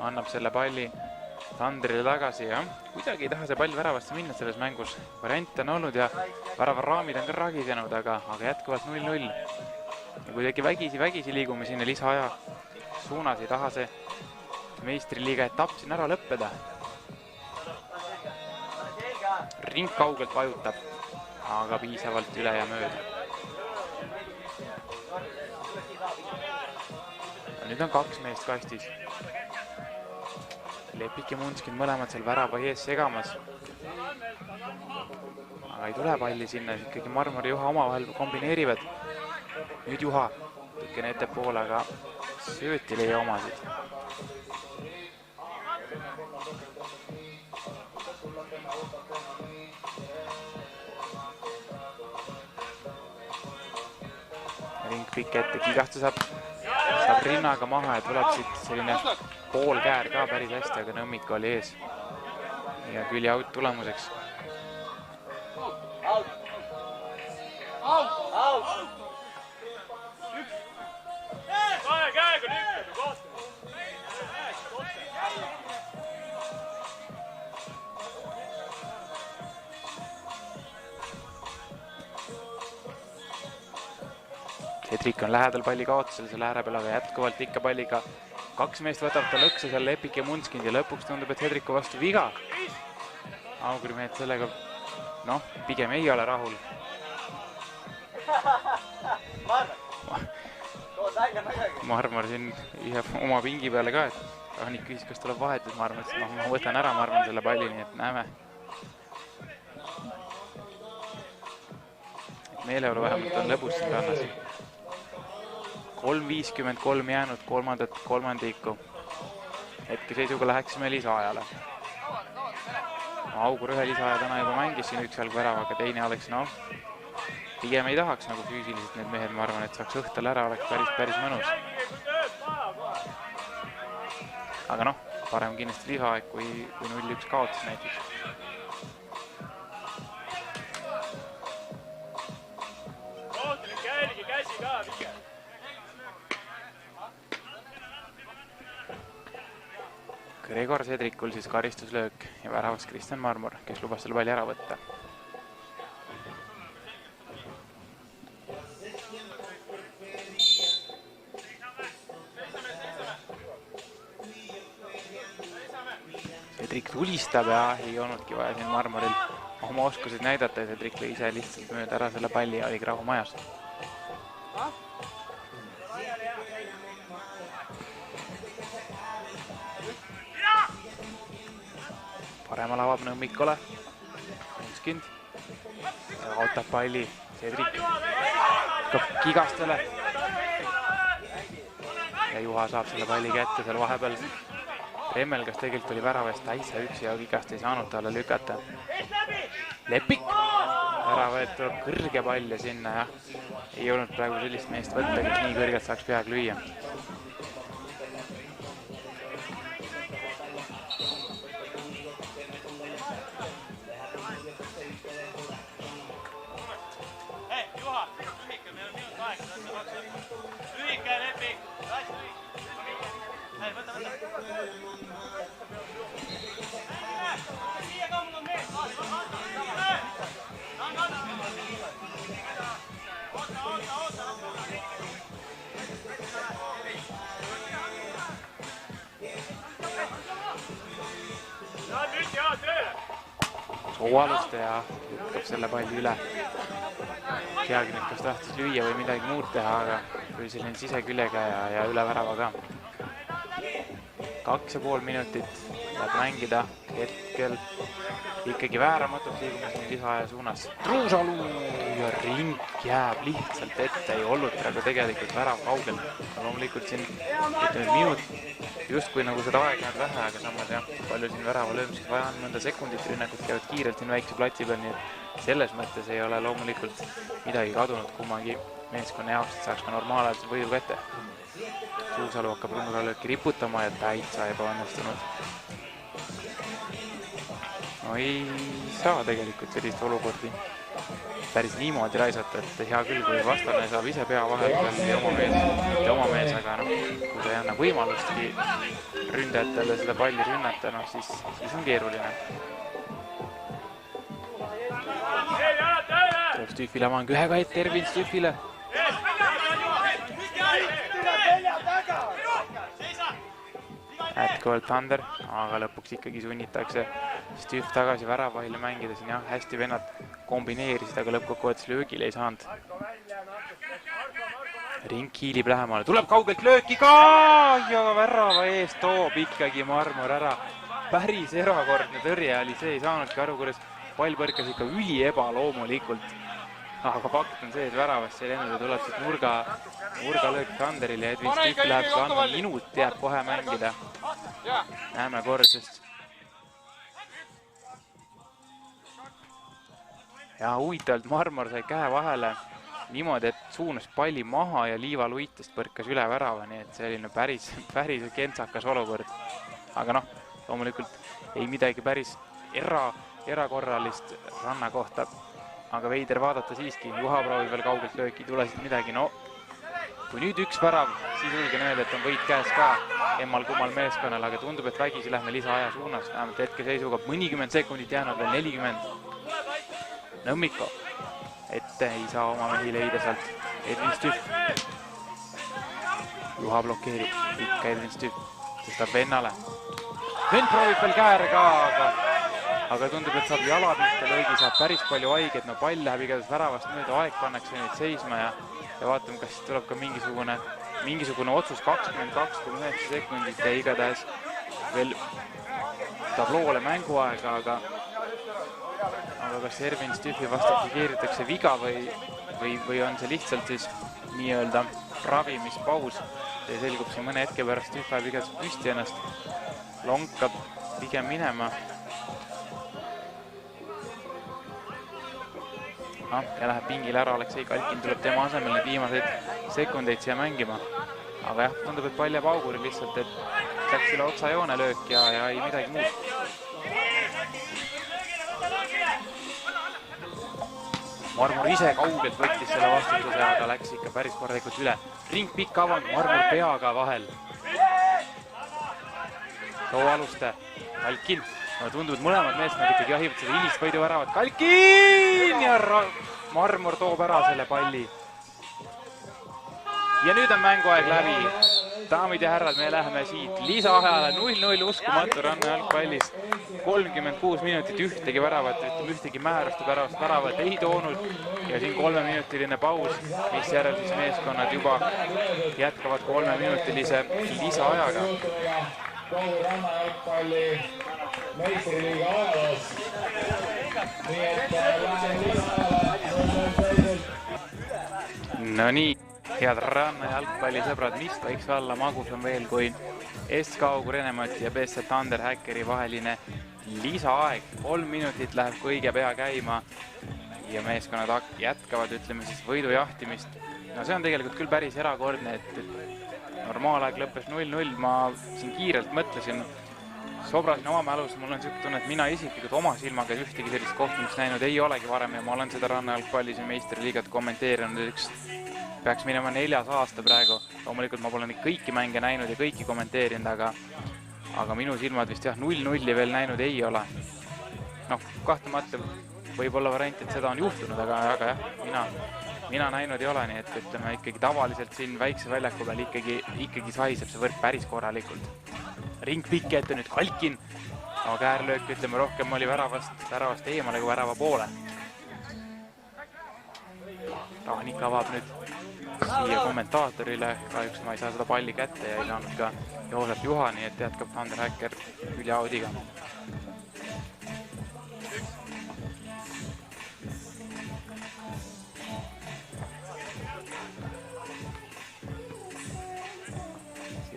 annab selle palli Tandrile tagasi ja kuidagi ei taha see pall väravasse minna selles mängus. Variante on olnud ja väravaraamid on ka ragisenud, aga jätkuvalt 0-0. Ja kuidagi vägisi liigume sinna lisaaja suunas, ei taha see meistriliiga etapp siin ära lõppeda. Ring kaugelt vajutab, aga piisavalt üle ja mööda. Nüüd on 2 meest kastis. Lepik ja Munskin mõlemad seal värava ees segamas. Aga ei tule palli sinna, ikkagi Marmor ja Juha omavahel kombineerivad. Nüüd Juha tõkkene ettepoole, aga sööti leia omasid. Ring pikk ette, Kigaste saab rinnaga maha ja tuleb siit selline poolkäär ka päris hästi, aga Nõmmik oli ees. Ja külje out tulemuseks. Cedric on lähedal palli kaotusel selle ääre peal, aga jätkuvalt ikka palliga 2 meest võtab ta lõkse seal Lepik ja Munskind ja lõpuks tundub, et Cedricu vastu viga. Augrimehed sellega, pigem ei ole rahul. Marmor siin jääb oma pingi peale ka, et Ahnik küsis, kas tuleb vahetus, ma arvan, et ma võtan ära, ma arvan, selle palli, nii et näeme. Meeleolu vähemalt on lõbus siin kannas. 3.53 jäänud kolmandat kolmandikku. Hetkeseisuga läheksime lisaajale. Augur ühe lisaaja täna juba mängis siin üks jalg värava, aga teine oleks, pigem ei tahaks nagu füüsiliselt need mehed, ma arvan, et saaks õhtul ära, oleks päris mõnus. Aga parem kindlasti lisaaeg kui 0-1 kaotus näiteks. Gregor Cedricul siis karistuslöök ja väravaks Kristjan Marmor, kes lubas selle palli ära võtta. Cedric tulistab ja ei olnudki vaja siin Marmoril oma oskuseid näidata ja Cedric lõi ise lihtsalt mööda ära selle palli ja oligi rahu majas. Paremal avab Nõmmikule, Munskind ja kaotab palli, Cedric Kigastele ja Juha saab selle palli kätte seal vahepeal. Remmel, kas tegelikult oli väravast täitsa üksi ja Kigaste ei saanud talle lükata. Lepik ära võetud kõrge pall ja sinna ja ei olnud praegu sellist meest võtta, kes nii kõrgelt saaks peaaegu lüüa. Sooaluste ja lükkab selle palli üle. Teagi nüüd, kas tahtis lüüa või midagi muud teha, aga tuli selline siseküljega ja üle värava ka. 2,5 minutit läheb mängida hetkel ikkagi vääramatult liigumiseni lisaaja suunas. Truusalu ja ring jääb lihtsalt ette, ei olnud praegu tegelikult värav kaugel. Loomulikult siin minut justkui nagu seda aega jääb vähe, aga samas palju siin värava löömiseks vaja on mõnda sekundit, rünnakud käivad kiirelt siin väikse platsi peal, nii et selles mõttes ei ole loomulikult midagi kadunud kummagi meeskonna jaoks, et saaks ka normaalselt võidu kätte. Truusalu hakkab rünnuralööki riputama ja täitsa ebaõnnestunud. No ei saa tegelikult sellist olukordi päris niimoodi raisata, et hea küll, kui vastane saab ise pea vahel või mitte oma mees, aga noh, kui ta ei anna võimalustki ründajatele seda palli rünnata, noh siis on keeruline. Tuleb Stühvile mäng ühega ette, Ervin Stühvile. Jätkuvalt Thunder, aga lõpuks ikkagi sunnitakse Stühv tagasi väravahile mängida siin, jah, hästi vennad kombineerisid, aga lõppkokkuvõttes löögile ei saanud. Ring hiilib lähemale, tuleb kaugelt lööki ka ja värava eest toob ikkagi Marmor ära. Päris erakordne tõrje oli see, ei saanudki aru, kuidas pall põrkas ikka üli ebaloomulikult. Aga fakt on see, et väravast ei lennud ja tuleb siit nurgalöök Thunderile ja Edwin Stühv läheb ka andma minut, jääb kohe mängida. Näeme kord, sest ja huvitavalt Marmor sai käe vahele niimoodi, et suunas palli maha ja liivaluitest põrkas üle värava, nii et selline päris kentsakas olukord. Aga noh, loomulikult ei midagi päris erakorralist ranna kohta. Aga veider vaadata siiski, Juha proovib veel kaugelt lööki, tule siit midagi, no kui nüüd üks värav, siis julgen öelda, et on võit käes ka emmal-kummal meeskonnal, aga tundub, et vägisi lähme lisaaja suunas, vähemalt hetkeseisuga mõnikümmend sekundit jäänud veel 40. Nõmmiko ette ei saa oma mehi leida sealt. Edwin Stühv. Juha blokeerib. Ikka Edwin Stühv. Tõstab vennale. Venn proovib veel käär ka, aga tundub, et saab jala pihta löögi, saab päris palju haiget. No pall läheb igatahes väravast mööda, aeg pannakse nüüd seisma ja vaatame, kas tuleb ka mingisugune otsus 22,9 sekundit ja igatahes veel tabloole mänguaega, aga kas Ervin Stühvi vastu keeritakse viga või on see lihtsalt siis nii-öelda ravimispaus. See selgub siin mõne hetke pärast, Stühv ajab igatahes püsti ennast, lonkab pigem minema. Ja läheb pingile ära, Aleksei Kalkin tuleb tema asemel need viimaseid sekundeid siia mängima. Aga jah, tundub, et pall jääb auguri lihtsalt, et läks üle otsajoone löök ja ei midagi muud. Marmor ise kaugelt võttis selle vastutuse, aga läks ikka päris korralikult üle. Ring pikk avang, Marmor peaga vahel. Too aluste, Kalkin. Tundub, et mõlemad meeskonnad ikkagi jahivad seda hilist võidu väravat. Kalkin ja Marmor toob ära selle palli. Ja nüüd on mänguaeg läbi. Daamid ja härrad, me läheme siit lisaajale 0-0 uskumatu ranna jalgpallis. 36 minutit ühtegi väravat, ühtegi määruste pärast väravat ei toonud. Ja siin 3-minutiline paus, mis järel siis meeskonnad juba jätkavad 3-minutilise lisaajaga. Kogu ranna jalgpalli meistriliiga ajaloos. Nii et läheme lisaajale. No nii, head ranna jalgpallisõbrad, mis võiks olla magusam veel kui SK Augur Enemati ja BC Thunder Häkkeri vaheline lisaaeg. 3 minutit läheb kõige pea käima ja meeskonnad jätkavad, ütleme siis, võidu jahtimist. No see on tegelikult küll päris erakordne, et normaalaeg lõppes 0-0, ma siin kiirelt mõtlesin, sobrasin oma mälus, mul on niisugune tunne, et mina isiklikult oma silmaga ühtegi sellist kohtumist näinud ei olegi varem ja ma olen seda rannajälgpallis ja meistriliigat kommenteerinud, peaks minema 4. aasta praegu. Loomulikult ma pole neid kõiki mänge näinud ja kõiki kommenteerinud, aga minu silmad vist jah 0-0 veel näinud ei ole. Noh, kahtlemata võib olla variant, et seda on juhtunud, aga jah, mina näinud ei ole, nii et ütleme ikkagi tavaliselt siin väikse väljaku peal ikkagi sahiseb see võrk päris korralikult. Ring pikk ette nüüd Kalkin, aga käärlöök, ütleme, rohkem oli väravast eemale kui värava poole. Tahnik avab nüüd siia kommentaatorile, kahjuks ma ei saa seda palli kätte ja ei saanud ka Joosep Juha, nii et jätkab Thunder Häkker Külja Audiga.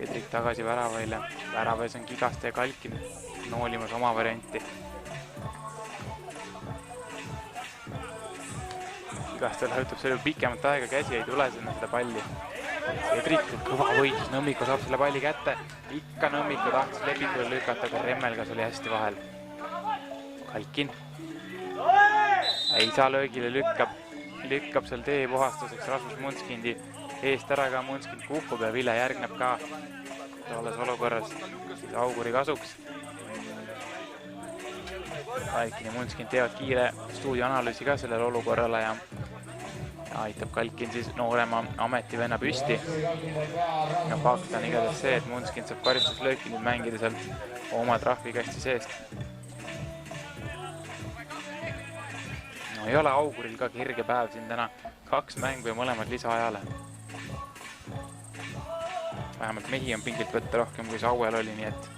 Edrik tagasi väravaile, väravas on Kigaste ja Kalkin noolimas oma varianti. Kigaste läheutab selle pikemat aega, käsi ei tule sinna seda palli. Edrik, kõva võitlus, Nõmmiko saab selle palli kätte, ikka Nõmmiko tahtis lepingule lükata, aga Remmelgas oli hästi vahel. Kalkin ei saa löögile, lükkab lükkab seal tee puhastuseks Rasmus Munskindi eest ära ka, Munskind kukub ja Ville järgneb ka tolles olukorras Auguri kasuks. Kalkin ja Munskind teevad kiire stuudioanalüüsi ka sellele olukorrale ja aitab Kalkin siis noorema ametivenna püsti. Ja fakt on igatahes see, et Munskind saab karistuslööki nüüd mängida sealt oma trahvikasti seest. No ei ole Auguril ka kirge päev siin täna. 2 mängu ja mõlemad lisaajale. Vähemalt mehi on pingilt võtta rohkem kui see Auel oli, nii et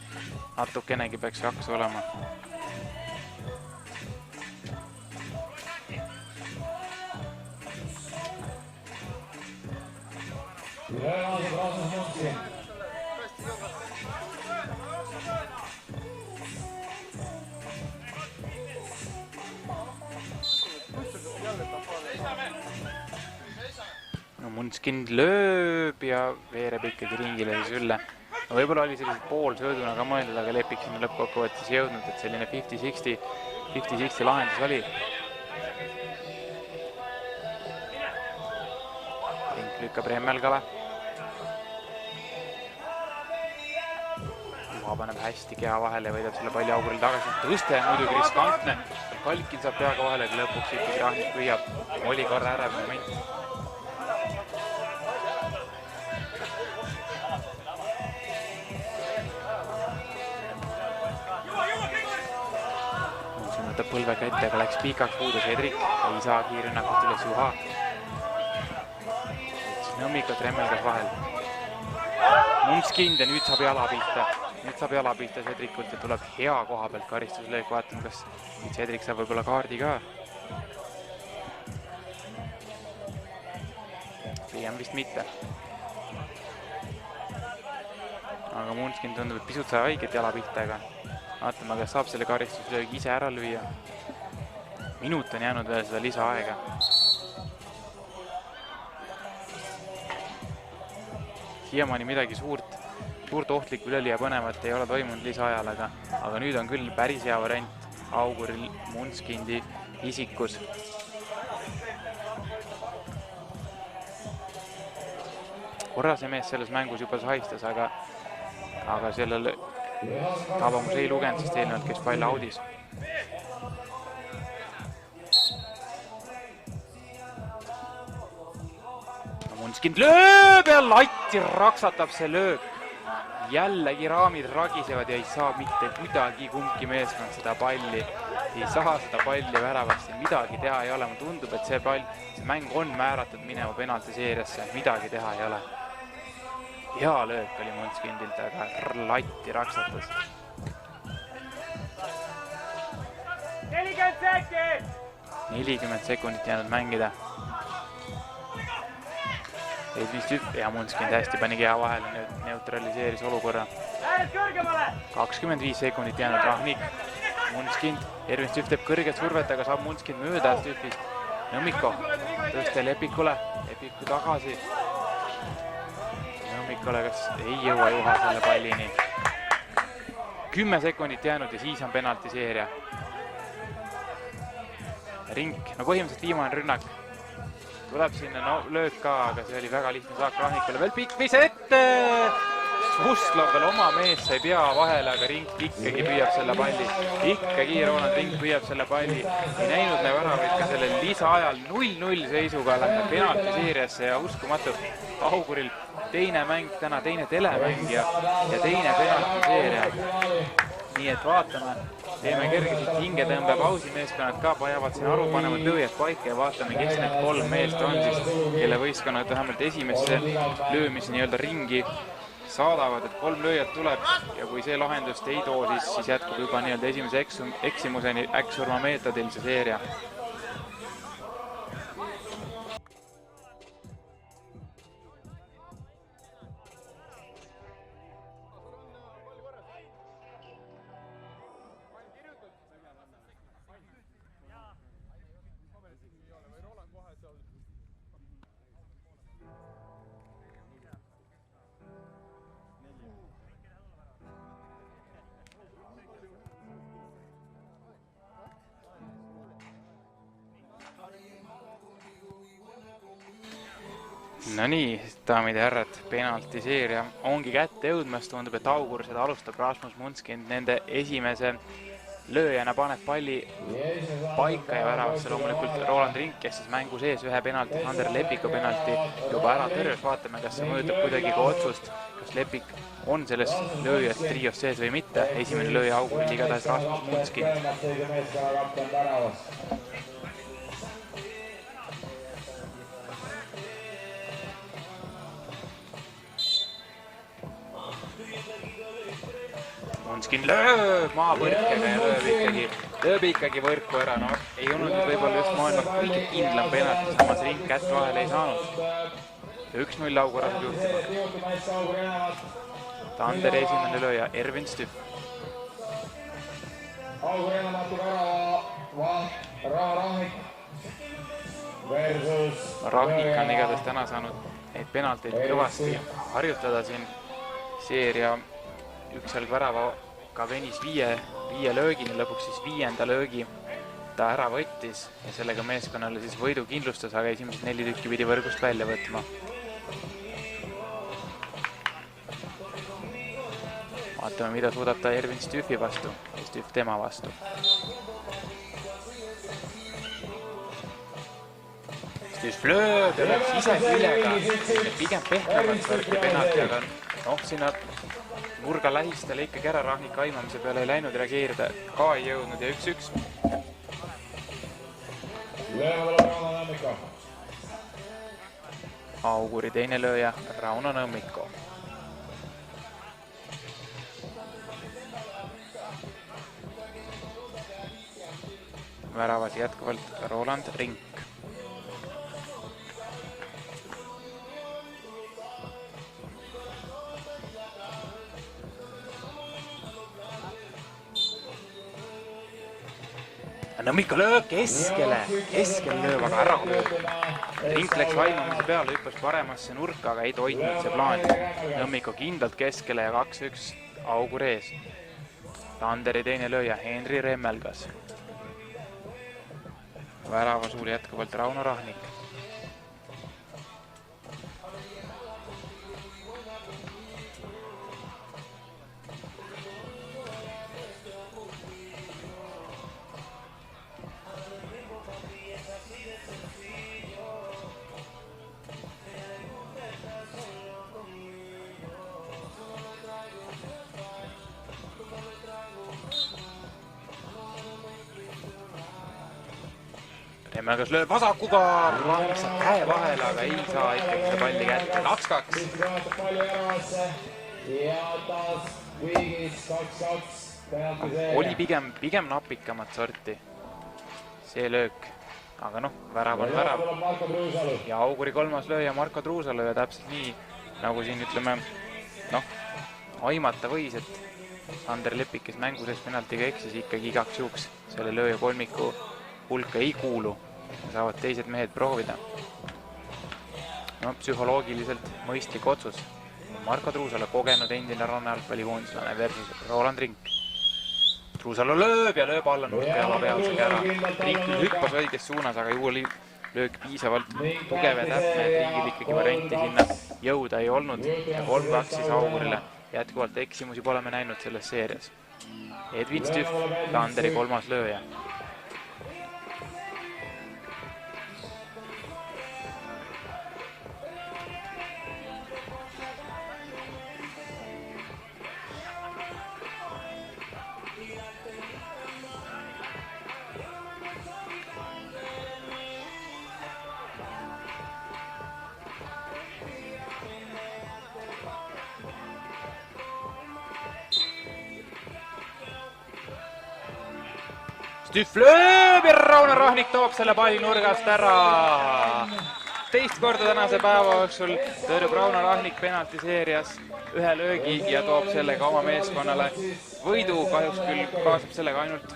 natukenegi peaks jaksu olema. No Munskind lööb ja veereb ikkagi ringile siis ülle. No võib-olla oli sellised poolsööduna ka mõeldud, aga Lepik sinna lõppkokkuvõttes jõudnud, et selline 50-60 lahendus oli. Rink lükkab Remmelgale. Juha paneb hästi keha vahele ja võidab selle palli Auguril tagasi. Tõste muidugi riskantne. Kalkin saab peaga vahele, kui lõpuks ikkagi Rahnik püüab. Oli korra ära moment. Võtab põlve kätte, aga läks pikaks puudu Cedric. Ei saa kiirrünnakust üles Juha. Siis Nõmmikot Remmelgas vahel. Munskind ja nüüd saab jala pihta. Nüüd saab jala pihta Cedrikult ja tuleb hea koha pealt karistuslöök. Vaatame, kas Cedric saab võib-olla kaardi ka. Pigem vist mitte. Aga Munskind tundub, et pisut sai haiget jala pihta, aga vaatame, kas saab selle karistuslöögi ise ära lüüa. Minut on jäänud veel seda lisaaega. Siiamaani midagi suurt ohtlikku üleli ja põnevat ei ole toimunud lisaajal, aga nüüd on küll päris hea variant Auguril Munskindi isikus. Korra see mees selles mängus juba haistas, aga sellel Tabamus ei lugenud, sest eelnevalt käis pall audis. Munskind lööb ja latti raksatab see löök. Jällegi raamid ragisevad ja ei saa mitte kuidagi kumbki meeskond seda palli. Ei saa seda palli väravasti, midagi teha ei ole. Mulle tundub, et see mäng on määratud minema penaltiseeriasse, midagi teha ei ole. Hea löök oli Munskindilt, aga latti raksatas. 40 sekundit jäänud mängida. Ja Munskind hästi pani keha vahele, neutraliseeris olukorra. 25 sekundit jäänud Rahnik. Munskind, Ervin Stüff teeb kõrget survet, aga saab Munskind mööda Stüffist. Nõmmiko, tõste Lepikule, Lepiku tagasi. Nõmmikule, kas ei jõua Juha selle pallini. 10 sekundit jäänud ja siis on penaltiseeria. Rink, no põhimõtteliselt viimane rünnak. Tuleb sinna löök ka, aga see oli väga lihtne saak Rahnikule. Veel pikk viis ette! Suslov veel oma mees sai pea vahele, aga Rink ikkagi püüab selle palli. Ikkagi Roland Rink püüab selle palli. Ei näinud näe väravit ka selle lisaajal 0-0 seisuga läheb penaltiseeriasse ja uskumatult Auguril teine mäng täna, teine telemäng ja teine penaltiseeria. Nii et vaatame, teeme kergeselt hingetõmbe pausi, meeskonnad ka pajavad siin aru, panevad lõõjad paika ja vaatame, kes need 3 meest on siis, kelle võistkonnad vähemalt esimesse löömise nii-öelda ringi saadavad, et 3 lööjat tuleb ja kui see lahendust ei too, siis jätkub juba nii-öelda esimese eksimuseni äkksurma meetodil see seeria. No nii, daamid ja härrad, penaltiseeria ongi kätte jõudmas, tundub, et Augursed alustab Rasmus Munskind nende esimese lööjana, paneb palli paika ja väravasse loomulikult Roland Rink, kes siis mängu sees ühe penalti, Sander Lepiku penalti juba ära tõrjus, vaatame, kas see mõjutab kuidagi ka otsust, kas Lepik on selles lööjast trios sees või mitte, esimene lööja Auguril igatahes Rasmus Munskind. Munskin lööb maapõrkega ja lööb ikkagi võrku ära. No, ei olnud nüüd võib-olla just maailma kõige kindlam penalti, samas Rink kätt vahele ei saanud. 1-0 Augur asub juhtima. Tanderi esimene lööja, Ervin Stüff. Augur enamatu värava Rahnik versus Rahnik on igatahes täna saanud neid penalteid kõvasti harjutada siin seeria üksalg väravaga venis viie löögini, lõpuks siis 5. löögi ta ära võttis ja sellega meeskonnale siis võidu kindlustas, aga esimesed 4 tükki pidi võrgust välja võtma. Vaatame, mida suudab ta Ervin Stüffi vastu ja Stüff tema vastu. Stüff lööb ja lööb siseküljega, pigem pehmemalt võrki penalti, aga sinna nurga lähistele ikkagi ära Rahnik aimamise peale ei läinud, reageerida ka ei jõudnud ja 1-1. Auguri teine lööja, Rauno Nõmmiko. Väravas jätkuvalt Roland Rink. Nõmmiko lööb keskele lööb, aga ära lööb. Rink läks vaimamise peale, hüppas paremasse nurka, aga ei toitnud see plaan. Nõmmiko kindlalt keskele ja 2-1 Augur ees. Tanderi teine lööja, Henri Remmelgas. Värava suur jätkuvalt Rauno Rahnik. Remmelgas lööb vasakuga, saab käe vahele, aga ei saa ikkagi seda palli kätte. 2-2. Oli pigem napikamat sorti see löök, aga värav on värav. Ja Auguri kolmas lööja Marko Truusalu ja täpselt nii, nagu siin ütleme, aimata võis, et Sander Lepik, kes mängu sees penaltiga eksis, ikkagi igaks juhuks selle lööja kolmiku hulka ei kuulu. Saavad teised mehed proovida. Psühholoogiliselt mõistlik otsus. Marko Truusalu, kogenud endine Ranna jalgpallikoondislane versus Roland Rink. Truusalu lööb ja lööb alla nurka ja vabeausega ära. Rink hüppas õiges suunas, aga ju oli löök piisavalt tugev ja täpne, et Riigil ikkagi varianti sinna jõuda ei olnud. Ja 3-2 siis Augurile. Jätkuvalt eksimusi pole me näinud selles seerias. Edvin Stüff, Tanderi kolmas lööja. Stüff lööb ja Rauno Rahnik toob selle palli nurgast ära. Teist korda tänase päeva jooksul tõrjub Rauno Rahnik penaltiseerias ühe löögi ja toob sellega oma meeskonnale võidu. Kahjuks küll kaasab sellega ainult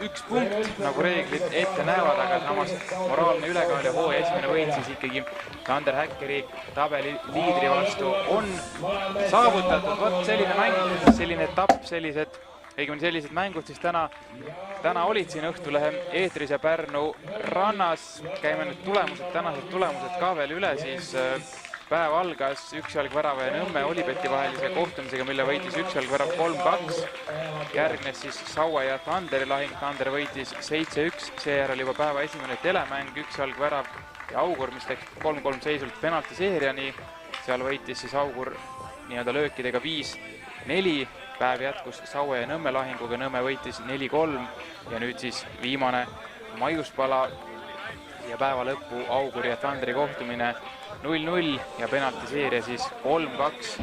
1 punkt, nagu reeglid ette näevad, aga samas moraalne ülekaal ja hooaja esimene võit siis ikkagi Sander Häkkeri tabeli liidri vastu on saavutatud. Vot selline mäng, selline etapp, sellised mängud siis täna olid siin Õhtulehe eetris ja Pärnu rannas. Käime nüüd tänased tulemused ka veel üle, siis päev algas üksjalgvärava ja Nõmme Olipeti vahelise kohtumisega, mille võitis üksjalgvärav 3-2. Järgnes siis Saue ja Tanderi lahing, Tander võitis 7-1, seejärel juba päeva esimene telemäng, üksjalgvärav ja Augur, mis läks 3-3 seisult penaltiseeriani. Seal võitis siis Augur nii-öelda löökidega 5-4. Päev jätkus Saue ja Nõmme lahinguga, Nõmme võitis 4-3 ja nüüd siis viimane maiuspala ja päeva lõppu Auguri ja Tandri kohtumine 0-0 ja penaltiseeria siis 3-2